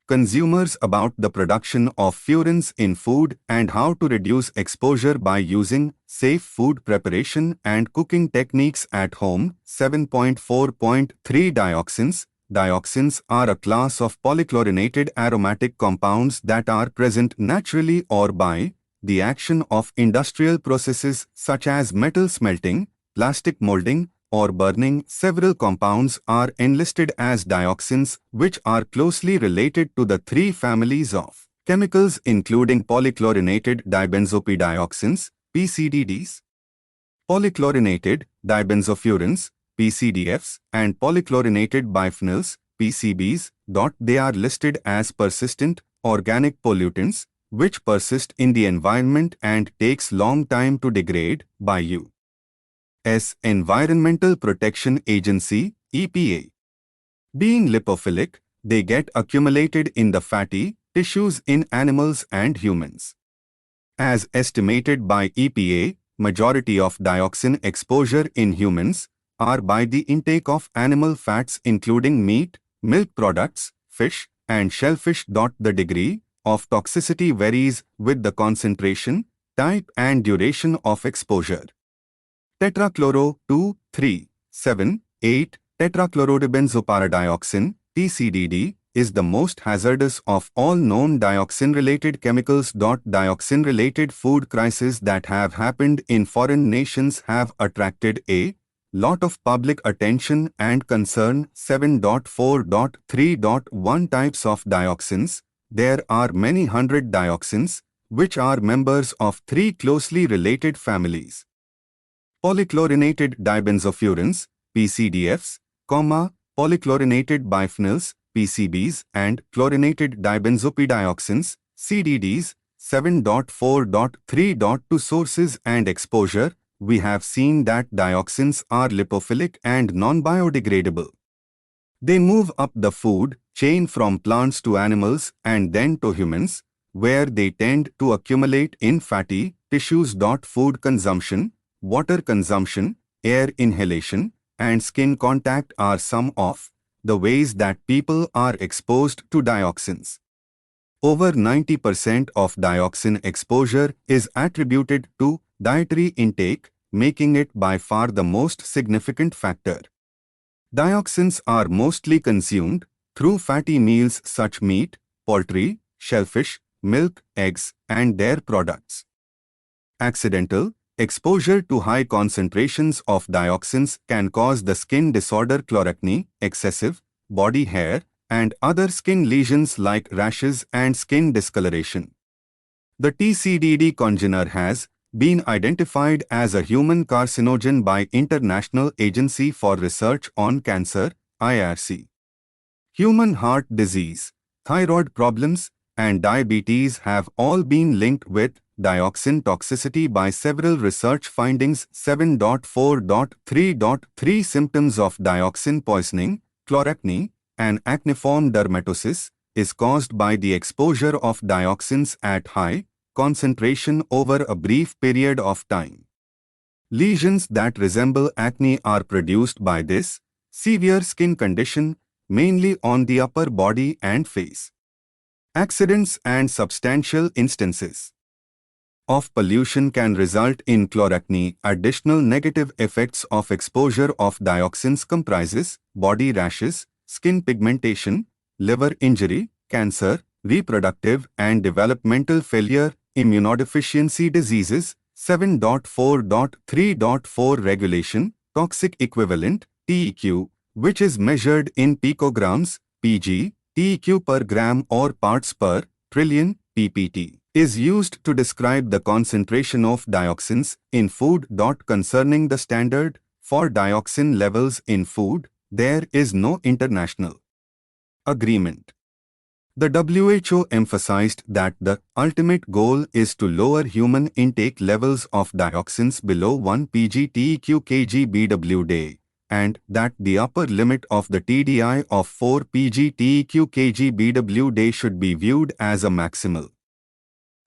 [SPEAKER 1] consumers about the production of furans in food and how to reduce exposure by using safe food preparation and cooking techniques at home. 7.4.3 Dioxins. Dioxins are a class of polychlorinated aromatic compounds that are present naturally or by the action of industrial processes such as metal smelting, plastic molding, or burning. Several compounds are enlisted as dioxins, which are closely related to the three families of chemicals including polychlorinated dibenzopidioxins, PCDDs, polychlorinated dibenzofurans, PCDFs, and polychlorinated biphenyls, PCBs. They are listed as persistent organic pollutants, which persist in the environment and takes long time to degrade. By U.S. Environmental Protection Agency, EPA. Being lipophilic, they get accumulated in the fatty tissues in animals and humans. As estimated by EPA, majority of dioxin exposure in humans are by the intake of animal fats including meat, milk products, fish, and shellfish. The degree of toxicity varies with the concentration, type and duration of exposure. Tetrachloro 2,3,7,8 tetrachlorodibenzoparadioxin, TCDD, is the most hazardous of all known dioxin-related chemicals. Dioxin-related food crises that have happened in foreign nations have attracted a lot of public attention and concern. 7.4.3.1 Types of dioxins. There are many hundred dioxins, which are members of three closely related families: polychlorinated dibenzofurans, PCDFs, polychlorinated biphenyls, PCBs, and chlorinated dibenzopidioxins, CDDs. 7.4.3.2 Sources and exposure. We have seen that dioxins are lipophilic and non-biodegradable. They move up the food chain from plants to animals and then to humans, where they tend to accumulate in fatty tissues. Food consumption, water consumption, air inhalation, and skin contact are some of the ways that people are exposed to dioxins. Over 90% of dioxin exposure is attributed to dietary intake, making it by far the most significant factor. Dioxins are mostly consumed through fatty meals such as meat, poultry, shellfish, milk, eggs, and dairy products. Accidental exposure to high concentrations of dioxins can cause the skin disorder chloracne, excessive body hair, and other skin lesions like rashes and skin discoloration. The TCDD congener has been identified as a human carcinogen by International Agency for Research on Cancer, IRC. Human heart disease, thyroid problems, and diabetes have all been linked with dioxin toxicity by several research findings. 7.4.3.3 Symptoms of dioxin poisoning. Chloracne, an acneiform dermatosis, is caused by the exposure of dioxins at high concentration over a brief period of time. Lesions that resemble acne are produced by this severe skin condition, mainly on the upper body and face. Accidents and substantial instances of pollution can result in chloracne. Additional negative effects of exposure of dioxins comprises body rashes, skin pigmentation, liver injury, cancer, reproductive and developmental failure, immunodeficiency diseases, 7.4.3.4 regulation, toxic equivalent, TEQ, which is measured in picograms, pg, TEQ per gram or parts per trillion, ppt, is used to describe the concentration of dioxins in food. Concerning the standard for dioxin levels in food, there is no international agreement. The WHO emphasized that the ultimate goal is to lower human intake levels of dioxins below 1 pg/TEQ kg/BW day, and that the upper limit of the TDI of 4 pg/TEQ kg/BW day should be viewed as a maximal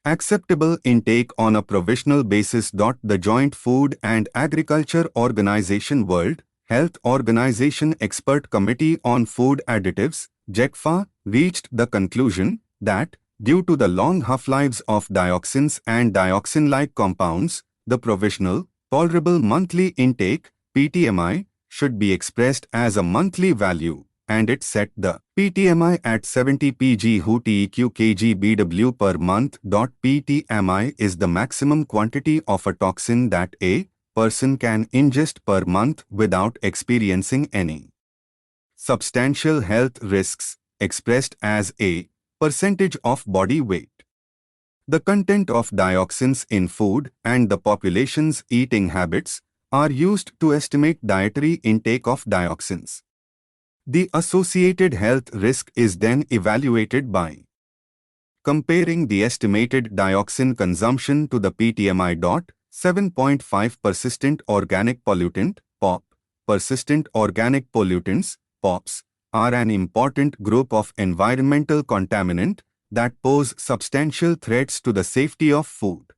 [SPEAKER 1] acceptable intake on a provisional basis. The Joint Food and Agriculture Organization World Health Organization Expert Committee on Food Additives, JECFA, reached the conclusion that, due to the long half-lives of dioxins and dioxin-like compounds, the provisional, tolerable monthly intake, PTMI, should be expressed as a monthly value, and it set the PTMI at 70 pg/TEQ kg/BW per month. PTMI is the maximum quantity of a toxin that a person can ingest per month without experiencing any substantial health risks, expressed as a percentage of body weight. The content of dioxins in food and the population's eating habits are used to estimate dietary intake of dioxins. The associated health risk is then evaluated by comparing the estimated dioxin consumption to the PTMI. 7.5 Persistent organic pollutant, POP. Persistent organic pollutants, POPs, are an important group of environmental contaminant that pose substantial threats to the safety of food.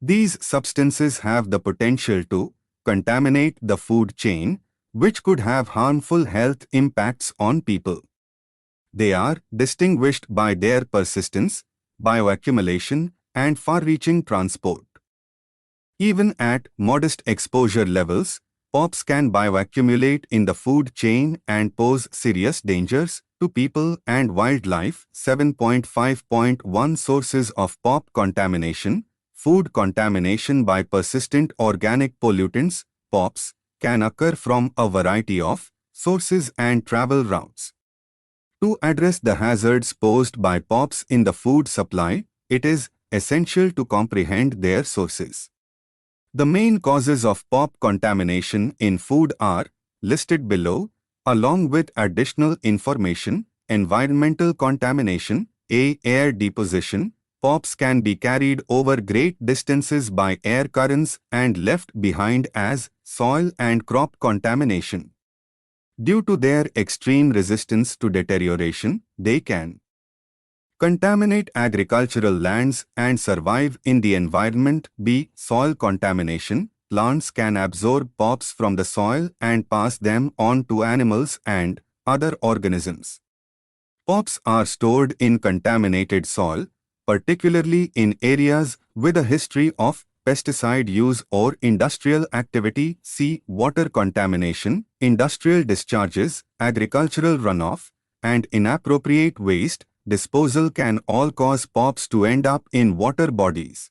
[SPEAKER 1] These substances have the potential to contaminate the food chain, which could have harmful health impacts on people. They are distinguished by their persistence, bioaccumulation, and far-reaching transport. Even at modest exposure levels, POPs can bioaccumulate in the food chain and pose serious dangers to people and wildlife. 7.5.1 Sources of POP contamination. Food contamination by persistent organic pollutants, POPs, can occur from a variety of sources and travel routes. To address the hazards posed by POPs in the food supply, it is essential to comprehend their sources. The main causes of POP contamination in food are listed below, along with additional information. Environmental contamination, air deposition. POPs can be carried over great distances by air currents and left behind as soil and crop contamination. Due to their extreme resistance to deterioration, they can contaminate agricultural lands and survive in the environment. Soil contamination. Plants can absorb POPs from the soil and pass them on to animals and other organisms. POPs are stored in contaminated soil, particularly in areas with a history of pesticide use or industrial activity. See water contamination, industrial discharges, agricultural runoff, and inappropriate waste disposal can all cause POPs to end up in water bodies.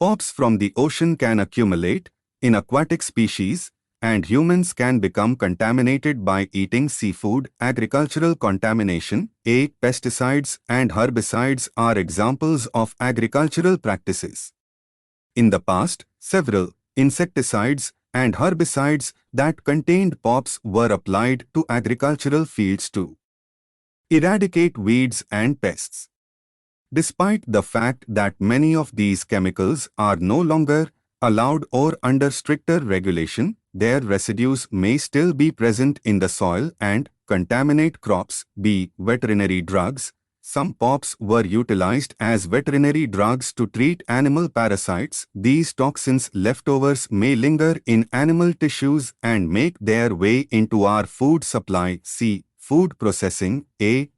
[SPEAKER 1] POPs from the ocean can accumulate in aquatic species, and humans can become contaminated by eating seafood. Agricultural contamination. Pesticides and herbicides are examples of agricultural practices. In the past, several insecticides and herbicides that contained POPs were applied to agricultural fields to eradicate weeds and pests. Despite the fact that many of these chemicals are no longer allowed or under stricter regulation, their residues may still be present in the soil and contaminate crops. Veterinary drugs. Some POPs were utilized as veterinary drugs to treat animal parasites. These toxins leftovers may linger in animal tissues and make their way into our food supply. See food processing.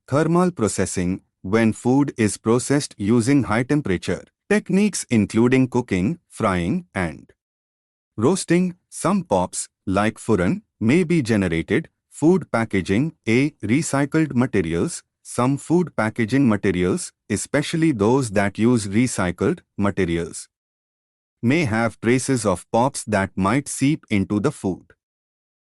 [SPEAKER 1] Thermal processing. When food is processed using high temperature techniques including cooking, frying, and roasting, some POPs, like furan, may be generated. Food packaging. Recycled materials. some food packaging materials, especially those that use recycled materials, may have traces of POPs that might seep into the food.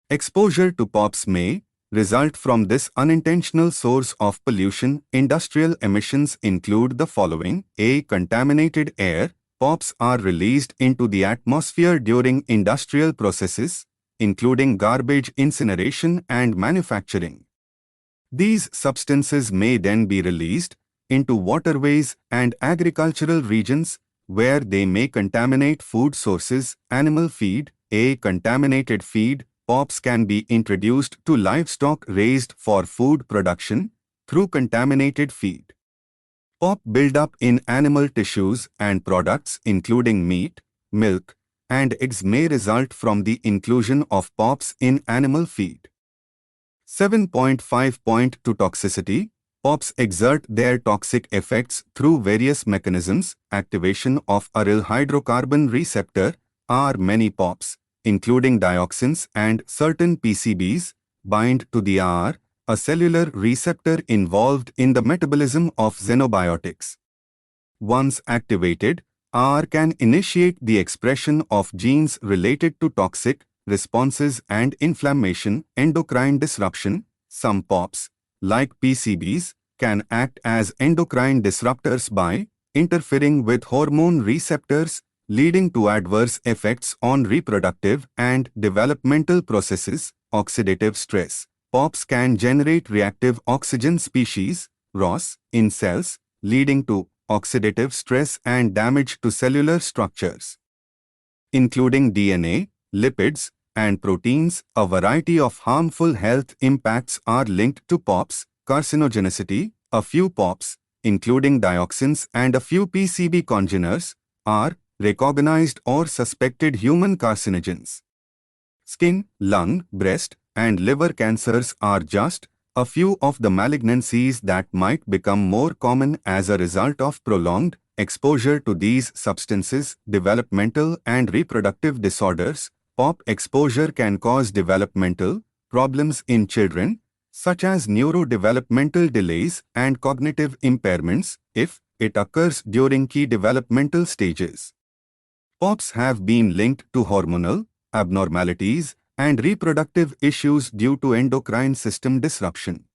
[SPEAKER 1] Exposure to POPs may result from this unintentional source of pollution. Industrial emissions include the following. A. Contaminated air. POPs are released into the atmosphere during industrial processes, including garbage incineration and manufacturing. These substances may then be released into waterways and agricultural regions, where they may contaminate food sources. Animal feed. A. Contaminated feed. POPs can be introduced to livestock raised for food production through contaminated feed. POP buildup in animal tissues and products including meat, milk, and eggs may result from the inclusion of POPs in animal feed. 7.5.2 Toxicity. POPs exert their toxic effects through various mechanisms. Activation of aryl hydrocarbon receptor. Many POPs, including dioxins and certain PCBs, bind to the a cellular receptor involved in the metabolism of xenobiotics. Once activated, can initiate the expression of genes related to toxic responses and inflammation. Endocrine disruption. Some POPs, like PCBs, can act as endocrine disruptors by interfering with hormone receptors, leading to adverse effects on reproductive and developmental processes. Oxidative stress. POPs can generate reactive oxygen species, ROS, in cells, leading to oxidative stress and damage to cellular structures, including DNA, lipids, and proteins. A variety of harmful health impacts are linked to POPs. Carcinogenicity. A few POPs, including dioxins and a few PCB congeners, are recognized or suspected human carcinogens. Skin, lung, breast, and liver cancers are just a few of the malignancies that might become more common as a result of prolonged exposure to these substances. Developmental and reproductive disorders. POP exposure can cause developmental problems in children, such as neurodevelopmental delays and cognitive impairments, if it occurs during key developmental stages. POPs have been linked to hormonal abnormalities and reproductive issues due to endocrine system disruption.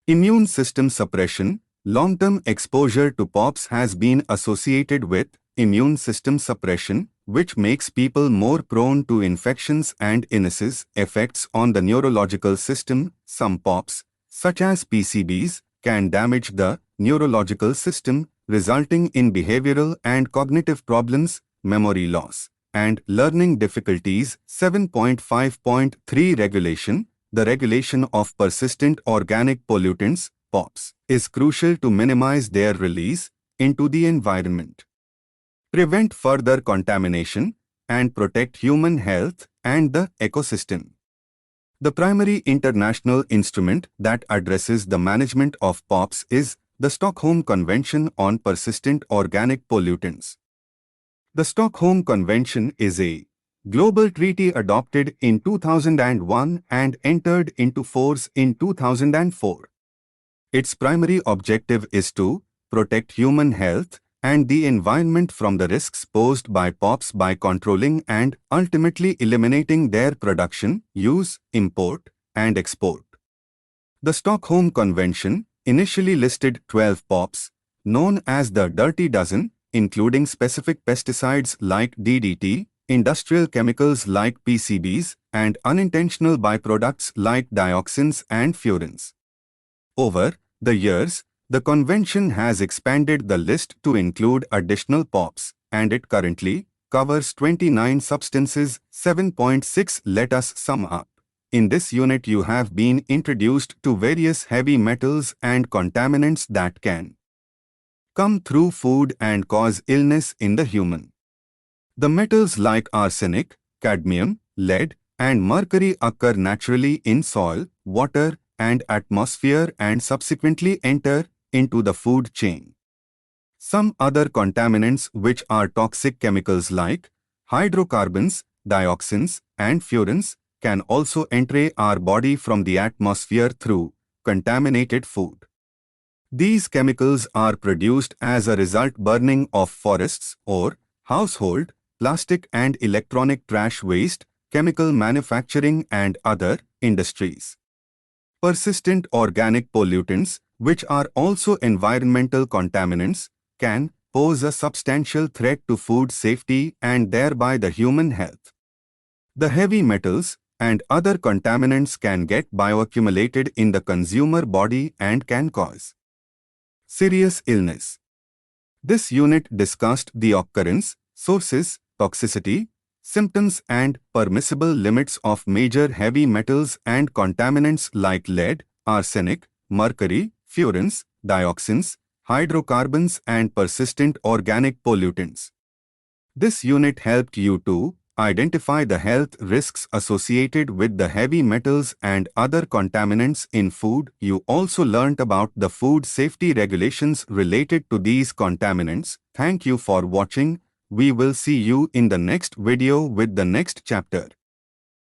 [SPEAKER 1] Immune system suppression. Long-term exposure to POPs has been associated with immune system suppression, which makes people more prone to infections and illnesses. Effects on the neurological system. Some POPs, such as PCBs, can damage the neurological system, resulting in behavioral and cognitive problems, memory loss, and learning difficulties. 7.5.3 Regulation. The regulation of persistent organic pollutants, POPs, is crucial to minimize their release into the environment, prevent further contamination, and protect human health and the ecosystem. The primary international instrument that addresses the management of POPs is the Stockholm Convention on Persistent Organic Pollutants. The Stockholm Convention is a global treaty adopted in 2001 and entered into force in 2004. Its primary objective is to protect human health and the environment from the risks posed by POPs by controlling and ultimately eliminating their production, use, import, and export. The Stockholm Convention initially listed 12 POPs, known as the Dirty Dozen, including specific pesticides like DDT, industrial chemicals like PCBs, and unintentional byproducts like dioxins and furans. Over the years, the convention has expanded the list to include additional POPs, and it currently covers 29 substances. 7.6 Let us sum up. In this unit you have been introduced to various heavy metals and contaminants that can come through food and cause illness in the human. The metals like arsenic, cadmium, lead, and mercury occur naturally in soil, water, and atmosphere and subsequently enter into the food chain. Some other contaminants, which are toxic chemicals like hydrocarbons, dioxins, and furans, can also enter our body from the atmosphere through contaminated food. These chemicals are produced as a result burning of forests or household, plastic and electronic trash waste, chemical manufacturing and other industries. Persistent organic pollutants, which are also environmental contaminants, can pose a substantial threat to food safety and thereby the human health. The heavy metals and other contaminants can get bioaccumulated in the consumer body and can cause serious illness. This unit discussed the occurrence, sources, toxicity, symptoms and permissible limits of major heavy metals and contaminants like lead, arsenic, mercury, furans, dioxins, hydrocarbons and persistent organic pollutants. This unit helped you to identify the health risks associated with the heavy metals and other contaminants in food. You also learnt about the food safety regulations related to these contaminants. Thank you for watching. We will see you in the next video with the next chapter.